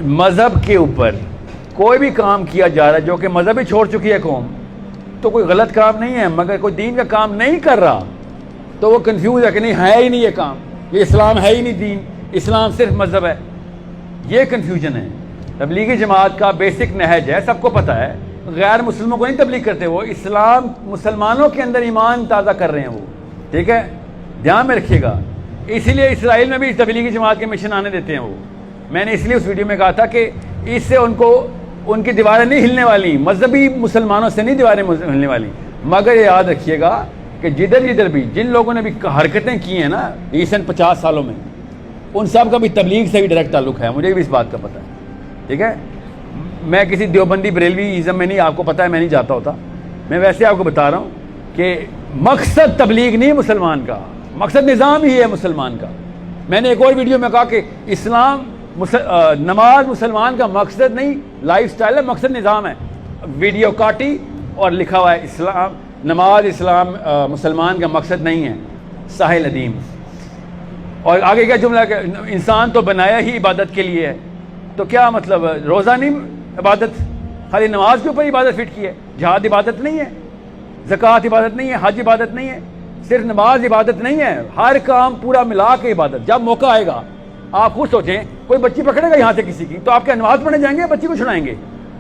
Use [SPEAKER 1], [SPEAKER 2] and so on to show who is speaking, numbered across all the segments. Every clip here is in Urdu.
[SPEAKER 1] مذہب کے اوپر کوئی بھی کام کیا جا رہا ہے جو کہ مذہب ہی چھوڑ چکی ہے قوم، تو کوئی غلط کام نہیں ہے، مگر کوئی دین کا کام نہیں کر رہا تو وہ کنفیوز ہے کہ نہیں ہے ہی نہیں یہ کام، یہ اسلام ہے ہی نہیں، دین اسلام صرف مذہب ہے، یہ کنفیوژن ہے۔ تبلیغی جماعت کا بیسک نہج ہے، سب کو پتہ ہے، غیر مسلموں کو نہیں تبلیغ کرتے، وہ اسلام مسلمانوں کے اندر ایمان تازہ کر رہے ہیں وہ، ٹھیک ہے، دھیان میں رکھیے گا۔ اسی لیے اسرائیل میں بھی تبلیغی جماعت کے مشن آنے دیتے ہیں وہ، میں نے اس لیے اس ویڈیو میں کہا تھا کہ اس سے ان کو ان کی دیواریں نہیں ہلنے والی، مذہبی مسلمانوں سے نہیں دیواریں ہلنے والی، مگر یہ یاد رکھیے گا کہ جدھر جدھر بھی جن لوگوں نے بھی حرکتیں کی ہیں نا ریسنٹ 50 سالوں میں، ان سب کا بھی تبلیغ سے بھی ڈائریکٹ تعلق ہے، مجھے بھی اس بات کا پتہ ہے، ٹھیک ہے۔ میں کسی دیوبندی بریلوی ازم میں نہیں، آپ کو پتہ ہے میں نہیں جاتا ہوتا، میں ویسے آپ کو بتا رہا ہوں کہ مقصد تبلیغ نہیں مسلمان کا، مقصد نظام ہی ہے مسلمان کا۔ میں نے ایک اور ویڈیو میں کہا کہ اسلام نماز مسلمان کا مقصد نہیں، لائف سٹائل ہے، مقصد نظام ہے، ویڈیو کاٹی اور لکھا ہوا ہے اسلام نماز اسلام مسلمان کا مقصد نہیں ہے، ساحل ندیم۔ اور آگے کیا جملہ کہ انسان تو بنایا ہی عبادت کے لیے ہے، تو کیا مطلب روزہ نہیں عبادت، خالی نماز کے اوپر عبادت فٹ کی ہے؟ جہاد عبادت نہیں ہے، زکوٰۃ عبادت نہیں ہے، حج عبادت نہیں ہے، صرف نماز عبادت نہیں ہے، ہر کام پورا ملا کے عبادت۔ جب موقع آئے گا آپ خود سوچیں، کوئی بچی پکڑے گا یہاں سے کسی کی تو آپ کیا نماز پڑھنے جائیں گے، بچی کو چھڑائیں گے؟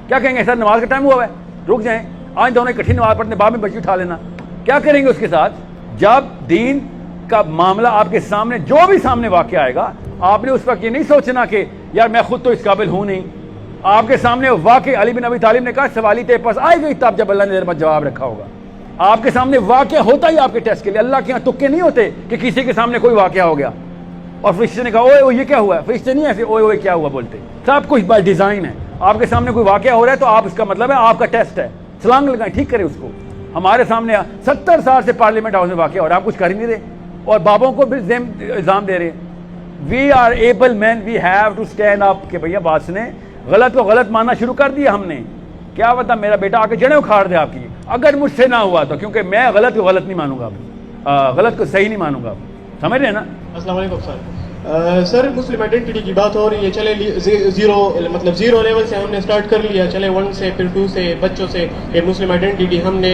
[SPEAKER 1] کیا کہیں گے سر نماز کا ٹائم ہوا ہے، رک جائیں، آج دونوں اکٹھی نماز پڑھنے بعد میں بچی اٹھا لینا؟ کیا کریں گے اس کے ساتھ؟ جب دین کا معاملہ آپ کے سامنے جو بھی سامنے واقع آئے گا، آپ نے اس وقت یہ نہیں سوچنا کہ یار میں خود تو اس قابل ہوں نہیں، آپ کے سامنے واقع علی بن ابی طالب نے کہا سوالی تیرے پاس آئے گئی تب جب اللہ نے تیرے پاس جواب رکھا ہوگا۔ آپ کے سامنے واقعہ ہوتا ہی آپ کے ٹیسٹ کے لیے، اللہ کے یہاں تکے نہیں ہوتے کہ کسی کے سامنے کوئی واقعہ ہو گیا اور فرشتے نے کہا اوئے اوئے یہ کیا ہوا ہے، فرشتے نہیں ایسے اوئے اوئے کیا ہوا بولتے، سب کچھ بائی ڈیزائن ہے۔ آپ کے سامنے کوئی واقعہ ہو رہا ہے تو آپ اس کا مطلب ہے آپ کا ٹیسٹ ہے، چھلانگ لگائیں، ٹھیک کریں اس کو۔ ہمارے سامنے 70 سال سے پارلیمنٹ ہاؤس میں واقعہ ہو رہا ہے، آپ کچھ کر ہی نہیں رہے اور بابوں کو بھی الزام دے رہے ہیں۔ We are able man, we have to stand up کہ بھیا بات سنیں، غلط کو غلط ماننا شروع کر دیا ہم نے، کیا پتا میرا بیٹا آ کے جڑیں اکھاڑ دے آپ کی، اگر مجھ سے نہ ہوا تو، کیونکہ میں غلط کو غلط نہیں مانوں گا، غلط کو صحیح نہیں مانوں گا، سمجھ رہے ہیں نا؟
[SPEAKER 2] السلام علیکم سر۔ سر مسلم آئیڈینٹی کی بات ہو رہی ہے، چلے زیرو لیول سے ہم نے سٹارٹ کر لیا، چلے 1 سے پھر 2 سے بچوں سے یہ مسلم آئیڈینٹی ہم نے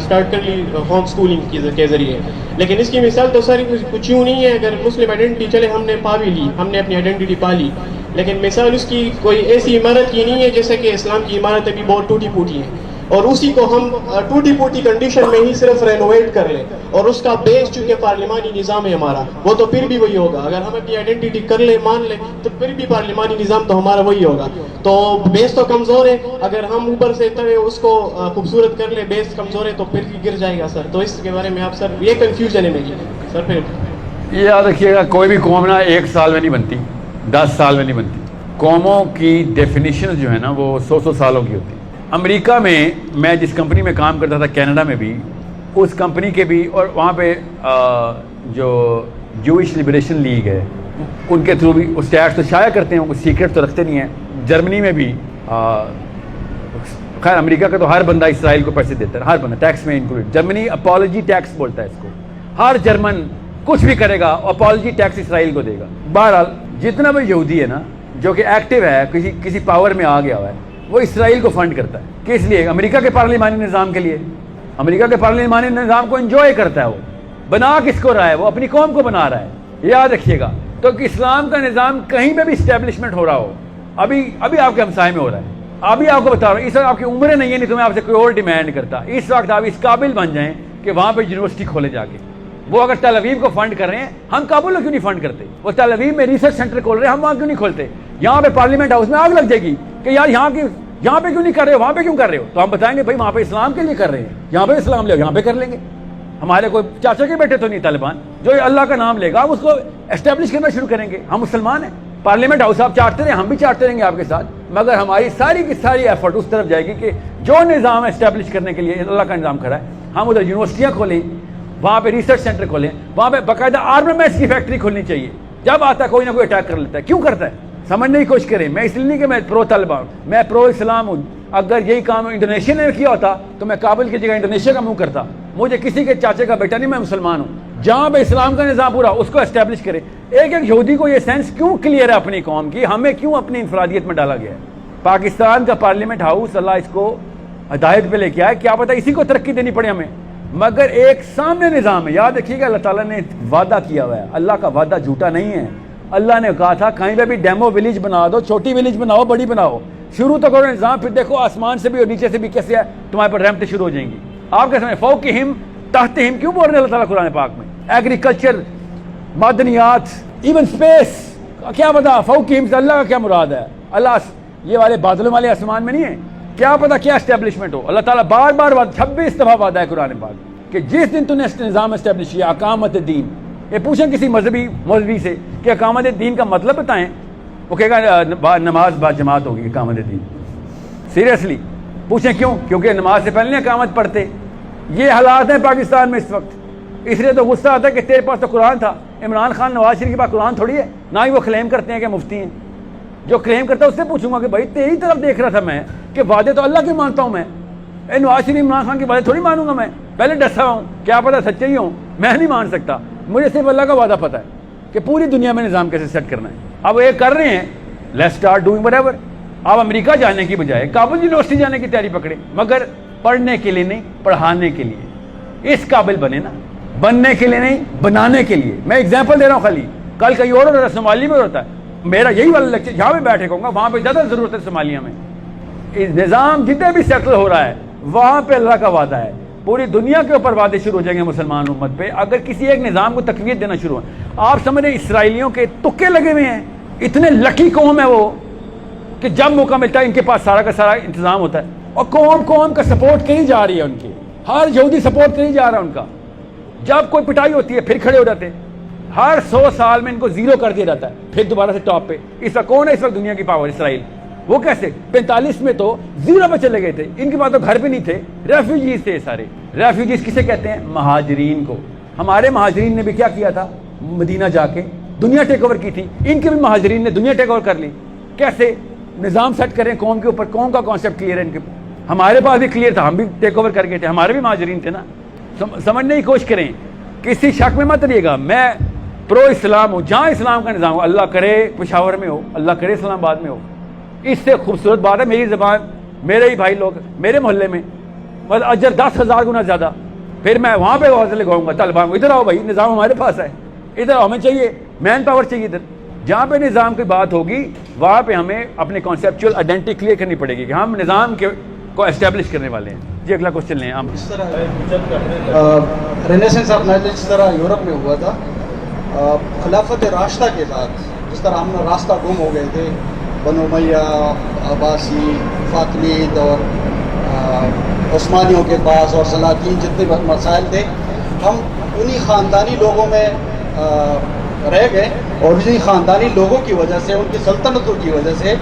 [SPEAKER 2] سٹارٹ کر لی ہوم سکولنگ کے ذریعے، لیکن اس کی مثال تو سر کچھ یوں نہیں ہے۔ اگر مسلم آئیڈینٹی چلے ہم نے پا بھی لی، ہم نے اپنی آئیڈینٹی پا لی، لیکن مثال اس کی کوئی ایسی عمارت کی نہیں ہے جیسے کہ اسلام کی عمارت ابھی بہت ٹوٹی پھوٹی ہے، اور اسی کو ہم ٹوٹی پھوٹی کنڈیشن میں ہی صرف رینوویٹ کر لیں، اور اس کا بیس چونکہ پارلیمانی نظام ہے ہمارا، وہ تو پھر بھی وہی ہوگا۔ اگر ہم اپنی آئیڈینٹی کر لیں مان لیں تو پھر بھی پارلیمانی نظام تو ہمارا وہی ہوگا، تو بیس تو کمزور ہے۔ اگر ہم اوپر سے اس کو خوبصورت کر لیں، بیس کمزور ہے تو پھر گر جائے گا سر۔ تو اس کے بارے میں آپ سر، یہ کنفیوژن ہے میری سر۔ پھر
[SPEAKER 1] یہ یاد رکھیے گا کوئی بھی قوم نا 1 سال میں نہیں بنتی، 10 سال میں نہیں بنتی، قوموں کی ڈیفینیشن جو ہے نا وہ 100 سالوں کی ہوتی ہے۔ امریکہ میں جس کمپنی میں کام کرتا تھا، کینیڈا میں بھی اس کمپنی کے بھی، اور وہاں پہ جو جوئش لبریشن لیگ ہے ان کے تھرو بھی وہ اسٹیٹس تو شائع کرتے ہیں، وہ سیکرٹ تو رکھتے نہیں ہیں۔ جرمنی میں بھی خیر امریکہ کا تو ہر بندہ اسرائیل کو پیسے دیتا ہے، ہر بندہ ٹیکس میں انکلوڈ، جرمنی اپالوجی ٹیکس بولتا ہے اس کو، ہر جرمن کچھ بھی کرے گا اپالوجی ٹیکس اسرائیل کو دے گا۔ بہرحال جتنا بھی یہودی ہے نا جو کہ ایکٹیو ہے، کسی پاور میں آ گیا ہوا ہے، وہ اسرائیل کو فنڈ کرتا ہے، کس لیے؟ امریکہ کے پارلیمانی نظام کے لیے۔ امریکہ کے پارلیمانی نظام کو انجوائے کرتا ہے، وہ بنا کس کو رہا ہے؟ وہ اپنی قوم کو بنا رہا ہے، یاد رکھیے گا۔ تو اسلام کا نظام کہیں پہ بھی اسٹیبلشمنٹ ہو رہا ہو، ابھی آپ کے ہمسائے میں ہو رہا ہے، ابھی آپ کو بتا رہا ہوں، اس وقت آپ کی عمریں نہیں ہے، نہیں تو میں آپ سے کوئی اور ڈیمانڈ کرتا، اس وقت آپ اس قابل بن جائیں کہ وہاں پہ یونیورسٹی کھولے جا کے۔ وہ اگر تل ابیب کو فنڈ کر رہے ہیں، ہم کابل کو کیوں نہیں فنڈ کرتے؟ وہ تل ابیب میں ریسرچ سینٹر کھول رہے ہیں، ہم وہاں کیوں نہیں کھولتے؟ یہاں پہ پارلیمنٹ ہاؤس میں آگ لگ جائے گی کہ یار یہاں پہ کیوں نہیں کر رہے ہو، وہاں پہ کیوں کر رہے ہو؟ تو ہم بتائیں گے بھائی وہاں پہ اسلام کے لیے کر رہے ہیں، یہاں پہ اسلام لے یہاں پہ کر لیں گے۔ ہمارے کوئی چاچا کے بیٹے تو نہیں طالبان، جو اللہ کا نام لے گا ہم اس کو اسٹیبلش کرنا شروع کریں گے۔ ہم مسلمان ہیں، پارلیمنٹ ہاؤس آپ چاٹتے رہے، ہم بھی چاٹتے رہیں گے آپ کے ساتھ، مگر ہماری ساری کی ساری ایفرٹ اس طرف جائے گی کہ جو نظام اسٹیبلش کرنے کے لیے اللہ کا نظام کھڑا ہے، ہم ادھر یونیورسٹیاں کھولیں، وہاں پہ ریسرچ سینٹر کھولیں، وہاں پہ باقاعدہ آرمامنٹس کی فیکٹری کھولنی چاہیے۔ جب آتا ہے کوئی نہ کوئی اٹیک کر لیتا ہے، کیوں کرتا ہے سمجھنے کی کوشش کریں۔ میں اس لیے نہیں کہ میں پرو طالبان ہوں، میں پرو اسلام ہوں۔ اگر یہی کام انڈونیشیا نے کیا ہوتا تو میں کابل کی جگہ انڈونیشیا کا منہ کرتا۔ مجھے کسی کے چاچے کا بیٹا نہیں، میں مسلمان ہوں۔ جہاں پہ اسلام کا نظام پورا اس کو اسٹیبلش کرے. ایک ایک یہودی کو یہ سینس کیوں کلیئر ہے اپنی قوم کی, ہمیں کیوں اپنی انفرادیت میں ڈالا گیا ہے. پاکستان کا پارلیمنٹ ہاؤس اللہ اس کو ہدایت پہ لے کے آئے, کیا پتہ اسی کو ترقی دینی پڑے ہمیں, مگر ایک سامنے نظام ہے. یاد رکھیے گا اللہ تعالیٰ نے وعدہ کیا ہوا ہے, اللہ کا وعدہ جھوٹا نہیں ہے. اللہ نے کہا تھا کہیں پہ بھی ڈیمو ولیج بنا دو, چھوٹی ولیج بناؤ بڑی بناؤ, شروع تو کرو نظام, پھر دیکھو آسمان سے بھی اور نیچے سے بھی کیسے ہے تمہارے پر رحمتیں شروع ہو جائیں گی. آپ کیا سمجھیں فوقہم تحتہم کیوں بول رہے ہیں اللہ تعالیٰ قرآن پاک میں؟ ایگریکلچر, معدنیات, ایون سپیس, کیا پتا فوقہم سے اللہ کا کیا مراد ہے. اللہ یہ والے بادلوں والے آسمان میں نہیں ہے, کیا پتا کیا اسٹیبلشمنٹ ہو. اللہ تعالیٰ بار بار 26 دفعہ وعدہ ہے قرآن پاک کہ جس دن تم نے نظام اسٹیبلش کیا اقامت دین. یہ پوچھیں کسی مذہبی سے کہ اقامت دین کا مطلب بتائیں, وہ کہے گا نماز با جماعت ہوگی اقامت دین. سیریسلی پوچھیں کیوں؟ کیونکہ نماز سے پہلے نہیں اقامت پڑھتے. یہ حالات ہیں پاکستان میں اس وقت, اس لیے تو غصہ آتا ہے کہ تیرے پاس تو قرآن تھا. عمران خان نواز شریف کے پاس قرآن تھوڑی ہے, نہ ہی وہ کلیم کرتے ہیں کہ مفتی ہیں. جو کلیم کرتا ہے اس سے پوچھوں گا کہ بھائی تیری طرف دیکھ رہا تھا میں کہ وعدے تو اللہ کے مانتا ہوں میں, نواز شریف عمران خان کے وعدے تھوڑی مانوں گا میں. پہلے ڈسا ہوں, کیا پتا سچے ہی ہوں, میں نہیں مان سکتا. مجھے صرف اللہ کا وعدہ پتا ہے کہ پوری دنیا میں نظام کیسے سیٹ کرنا ہے. اب یہ کر رہے ہیں, let's start doing what ever. آپ امریکہ جانے کی بجائے کابل یونیورسٹی جانے کی تیاری پکڑے, مگر پڑھنے کے لیے نہیں, پڑھانے کے لیے. اس قابل بنے نا, بننے کے لیے نہیں, بنانے کے لیے. میں ایگزامپل دے رہا ہوں خالی, کل کہیں اور ہوتا ہے, صومالی میں ہوتا ہے. میرا یہی والا لیکچر جہاں پہ بیٹھے کہوں گا وہاں پہ زیادہ ضرورت ہے صومالیہ میں. نظام جتنے بھی سیٹل ہو رہا ہے وہاں پہ اللہ کا وعدہ ہے. پوری دنیا کے اوپر وعدے شروع ہو جائیں گے مسلمان امت پہ اگر کسی ایک نظام کو تقویت دینا شروع ہو. آپ سمجھ رہے ہیں اسرائیلیوں کے تکے لگے ہوئے ہیں, اتنے لکی قوم ہے وہ کہ جب موقع ملتا ہے ان کے پاس سارا کا سارا انتظام ہوتا ہے, اور قوم کا سپورٹ کہیں جا رہی ہے, ان کی ہر یہودی سپورٹ کہیں جا رہا ہے ان کا. جب کوئی پٹائی ہوتی ہے پھر کھڑے ہو جاتے ہیں. ہر 100 سال میں ان کو زیرو کر دیا جاتا ہے, پھر دوبارہ سے ٹاپ پہ. اس وقت کون ہے اس وقت دنیا کی پاور؟ اسرائیل. وہ کیسے 45 میں تو زیرو پہ چلے گئے تھے, ان کے پاس تو گھر بھی نہیں تھے, ریفیوجیز تھے سارے. ریفیوجیز کسے کہتے ہیں؟ مہاجرین کو. ہمارے مہاجرین نے بھی کیا کیا تھا, مدینہ جا کے دنیا ٹیک اوور کی تھی, ان کے بھی مہاجرین نے دنیا ٹیک اوور کر لی. کیسے نظام سیٹ کریں قوم کے اوپر, قوم کا کانسیپٹ کلیئر ہے ان کے. ہمارے پاس بھی کلیئر تھا, ہم بھی ٹیک اوور کر گئے تھے, ہمارے بھی مہاجرین تھے نا. سمجھنے کی کوشش کریں, کسی شک میں مت رہیے گا. میں پرو اسلام ہوں, جہاں اسلام کا نظام ہو, اللہ کرے پشاور میں ہو, اللہ کرے اسلام آباد میں ہو. اس سے خوبصورت بات ہے میری زبان, میرے ہی بھائی لوگ میرے محلے میں, مطلب اجر 10,000 گنا زیادہ. پھر میں وہاں پہ حوصلے لگاؤں گا طالبان کو, ادھر آؤ بھائی, نظام ہمارے پاس ہے, ادھر ہمیں چاہیے مین پاور چاہیے. ادھر جہاں پہ نظام کی بات ہوگی وہاں پہ ہمیں اپنے کانسیپچول آئیڈینٹی کلیئر کرنی پڑے گی کہ ہم نظام کو اسٹیبلش کرنے والے ہیں. جی اگلا کوشچن لیں. ہم
[SPEAKER 3] اس طرح رینیسنس آف نالج جس طرح یورپ میں ہوا تھا, خلافت راشدہ کے بعد جس طرح ہم راستہ گم ہو گئے تھے, بنو امیہ, عباسی, فاطمید اور عثمانیوں کے پاس اور سلاطین جتنے مسائل تھے, ہم انہی خاندانی لوگوں میں رہ گئے, اور انہی خاندانی لوگوں کی وجہ سے, ان کی سلطنتوں کی وجہ سے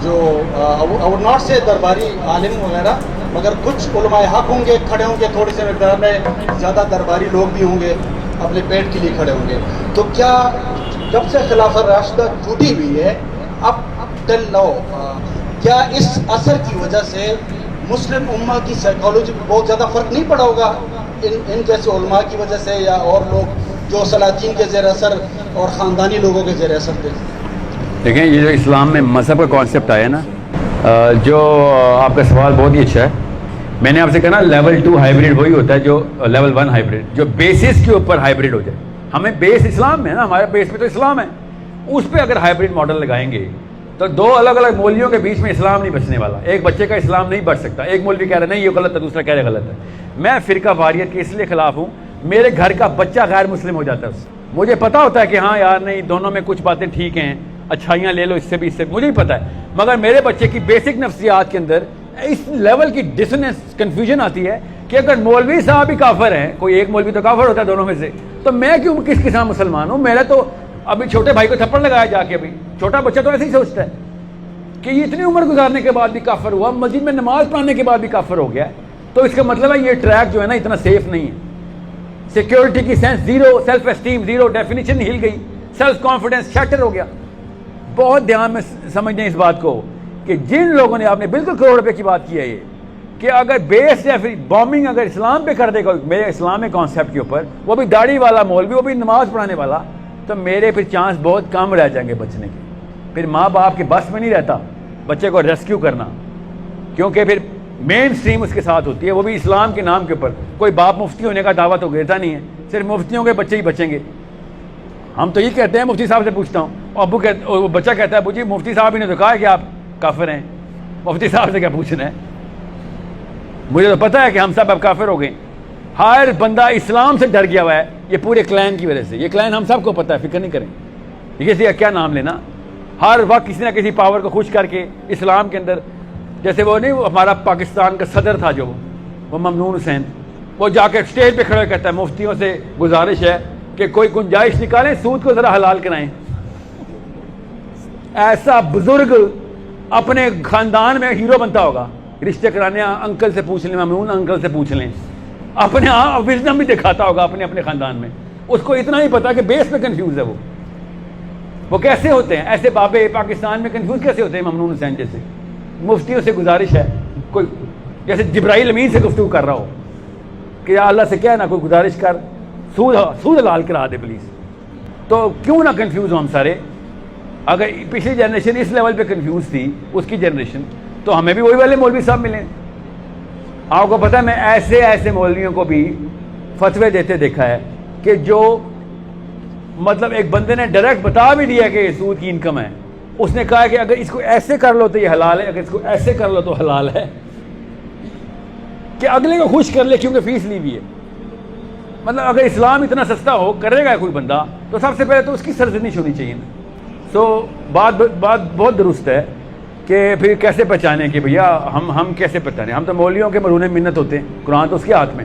[SPEAKER 3] جو اور ناٹ سے درباری عالم وغیرہ, مگر کچھ علماء حق ہوں گے کھڑے ہوں گے, تھوڑی سے مقدار میں زیادہ درباری لوگ بھی ہوں گے اپنے پیٹ کے لیے کھڑے ہوں گے. تو کیا جب سے خلافت راشدہ ٹوٹی ہوئی ہے اب ٹل نو, کیا اس اثر کی وجہ سے مسلم امہ کی سائیکالوجی پہ بہت زیادہ فرق نہیں پڑا ہوگا ان جیسے علماء کی وجہ سے, یا اور لوگ جو سلاطین کے زیر اثر اور خاندانی لوگوں کے زیر اثر تھے؟
[SPEAKER 1] دیکھیں یہ جو اسلام میں مذہب کا کانسیپٹ آیا نا, جو آپ کا سوال بہت ہی اچھا ہے. میں نے آپ سے کہا نا لیول 2 ہائیبریڈ وہی ہوتا ہے جو لیول 1 ہائیبریڈ, جو بیسس کے اوپر ہائیبریڈ ہو جائے. ہمیں بیس اسلام میں ہے نا, ہمارے بیس پہ تو اسلام ہے, اس پہ اگر ہائیبریڈ ماڈل لگائیں گے تو 2 الگ الگ مولویوں کے بیچ میں اسلام نہیں بچنے والا. ایک بچے کا اسلام نہیں بڑھ سکتا. ایک مولوی کہہ رہا نہیں یہ غلط ہے, دوسرا کہہ رہا غلط ہے. میں فرقہ واریت کے اس لیے خلاف ہوں, میرے گھر کا بچہ غیر مسلم ہو جاتا ہے اس سے. مجھے پتا ہوتا ہے کہ ہاں یار نہیں, دونوں میں کچھ باتیں ٹھیک ہیں, اچھائیاں لے لو اس سے بھی اس سے, مجھے ہی پتا ہے, مگر میرے بچے کی بیسک نفسیات کے اندر اس لیول کی ڈسنس کنفیوژن آتی ہے کہ اگر مولوی صاحب بھی کافر ہیں, کوئی ایک مولوی تو کافر ہوتا ہے دونوں میں سے, تو میں کیوں کس کے ساتھ مسلمان ہوں؟ میرا تو ابھی چھوٹے بھائی کو تھپڑ لگایا جا کے, ابھی چھوٹا بچہ تو ایسے ہی سوچتا ہے کہ یہ اتنی عمر گزارنے کے بعد بھی کافر ہوا, مسجد میں نماز پڑھنے کے بعد بھی کافر ہو گیا ہے, تو اس کا مطلب ہے یہ ٹریک جو ہے نا اتنا سیف نہیں ہے. سیکیورٹی کی sense zero, self esteem zero, definition ہل گئی, سیلف کانفیڈنس شیٹر ہو گیا. بہت دھیان میں سمجھیں اس بات کو کہ جن لوگوں نے, آپ نے بالکل کروڑ روپے کی بات کی ہے, کہ اگر بیس یا پھر بامبنگ اگر اسلام پہ کر دے گا میرے اسلامی کانسیپٹ کے اوپر, وہ بھی داڑھی والا مولوی, وہ بھی نماز پڑھانے والا, تو میرے پھر چانس بہت کم رہ جائیں گے بچنے کے. پھر ماں باپ کے بس میں نہیں رہتا بچے کو ریسکیو کرنا, کیونکہ پھر مین اسٹریم اس کے ساتھ ہوتی ہے, وہ بھی اسلام کے نام کے اوپر. کوئی باپ مفتی ہونے کا دعویٰ تو دیتا نہیں ہے, صرف مفتیوں کے بچے ہی بچیں گے. ہم تو یہ کہتے ہیں, مفتی صاحب سے پوچھتا ہوں, ابو وہ بچہ کہتا ہے ابو جی مفتی صاحب ہی نے تو کہا کہ آپ کافر ہیں, مفتی صاحب سے کیا پوچھنا ہے, مجھے تو پتہ ہے کہ ہم سب اب کافر ہو گئے. ہر بندہ اسلام سے ڈر گیا ہوا ہے, یہ پورے کلین کی وجہ سے. یہ کلین ہم سب کو پتہ ہے, فکر نہیں کریں. کسی کا کیا نام لینا, ہر وقت کسی نہ کسی پاور کو خوش کر کے اسلام کے اندر, جیسے وہ نہیں ہمارا پاکستان کا صدر تھا جو وہ ممنون حسین, وہ جا کے اسٹیج پہ کھڑے کہتا ہے مفتیوں سے گزارش ہے کہ کوئی گنجائش نکالیں, سود کو ذرا حلال کرائیں. ایسا بزرگ اپنے خاندان میں ہیرو بنتا ہوگا, رشتے کرانے انکل سے پوچھ لیں, ممنون انکل سے پوچھ لیں, اپنے وزڈم بھی دکھاتا ہوگا اپنے خاندان میں. اس کو اتنا ہی پتا کہ بیس پہ کنفیوز ہے. وہ کیسے ہوتے ہیں ایسے بابے پاکستان میں کنفیوز کیسے ہوتے ہیں ممنون حسین جیسے. مفتیوں سے گزارش ہے, کوئی جیسے جبرائیل امین سے گفتگو کر رہا ہو کہ یا اللہ سے کیا نا کوئی گزارش کر, سود حلال کرا دے پلیز. تو کیوں نہ کنفیوز ہو ہم سارے. اگر پچھلی جنریشن اس لیول پہ کنفیوز تھی, اس کی جنریشن, تو ہمیں بھی وہی والے مولوی صاحب ملیں. آپ کو پتہ ہے میں ایسے مولویوں کو بھی فتوے دیتے دیکھا ہے کہ جو مطلب ایک بندے نے ڈائریکٹ بتا بھی دیا کہ سود کی انکم ہے, اس نے کہا کہ اگر اس کو ایسے کر لو تو یہ حلال ہے, اگر اس کو ایسے کر لو تو حلال ہے, کہ اگلے کو خوش کر لے کیونکہ فیس لی ہوئی ہے. مطلب اگر اسلام اتنا سستا ہو کرے گا کوئی بندہ, تو سب سے پہلے تو اس کی سرزنش ہونی چاہیے نا. سو بات بہت درست ہے کہ پھر کیسے پہچانے کہ بھیا ہم کیسے پہچانے. ہم تو مولویوں کے مرہون منت ہوتے ہیں, قرآن تو اس کے ہاتھ میں.